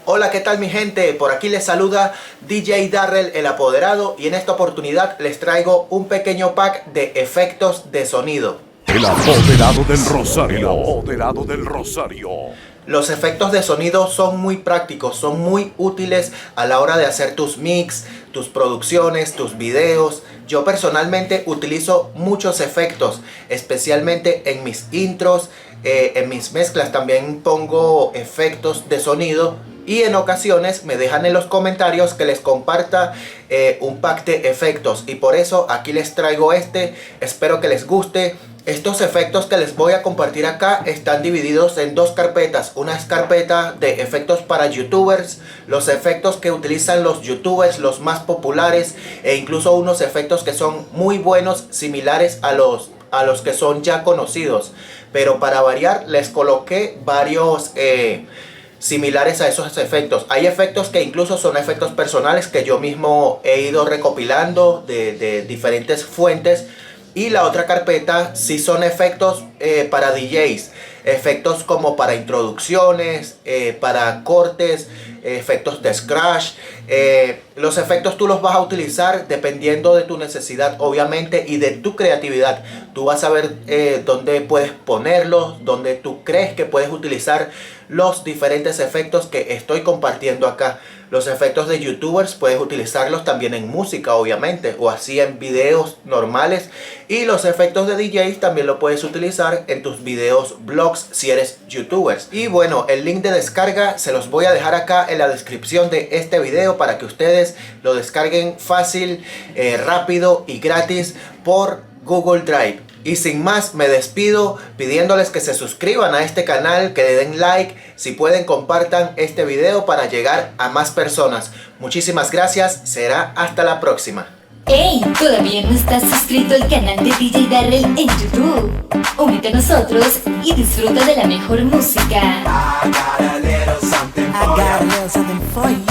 Hola, ¿qué tal mi gente? Por aquí les saluda DJ Darrell el Apoderado y en esta oportunidad les traigo un pequeño pack de efectos de sonido. El Apoderado del Rosario. El Apoderado del Rosario. Los efectos de sonido son muy prácticos, son muy útiles a la hora de hacer tus mix, tus producciones, tus videos. Yo personalmente utilizo muchos efectos, especialmente en mis intros, en mis mezclas también pongo efectos de sonido. Y en ocasiones me dejan en los comentarios que les comparta un pack de efectos. Y por eso aquí les traigo este. Espero que les guste. Estos efectos que les voy a compartir acá están divididos en dos carpetas. Una es carpeta de efectos para youtubers, los efectos que utilizan los youtubers, los más populares, e incluso unos efectos que son muy buenos, similares a los que son ya conocidos. Pero para variar les coloqué varios similares a esos efectos. Hay efectos que incluso son efectos personales que yo mismo he ido recopilando de diferentes fuentes. Y la otra carpeta sí son efectos para DJs. Efectos como para introducciones, para cortes, efectos de scratch. Los efectos tú los vas a utilizar dependiendo de tu necesidad, obviamente, y de tu creatividad. Tú vas a ver dónde puedes ponerlos, dónde tú crees que puedes utilizar los diferentes efectos que estoy compartiendo acá. Los efectos de youtubers puedes utilizarlos también en música, obviamente, o así en videos normales. Y los efectos de DJs también lo puedes utilizar en tus videos blogs si eres youtubers. Y bueno, el link de descarga se los voy a dejar acá en la descripción de este video para que ustedes lo descarguen fácil, rápido y gratis por Google Drive. Y sin más me despido pidiéndoles que se suscriban a este canal, que le den like, si pueden compartan este video para llegar a más personas. Muchísimas gracias, será hasta la próxima. ¡Hey! ¿Todavía no estás suscrito al canal de DJ Darrell en YouTube? Únete a nosotros y disfruta de la mejor música. I got a little something for you.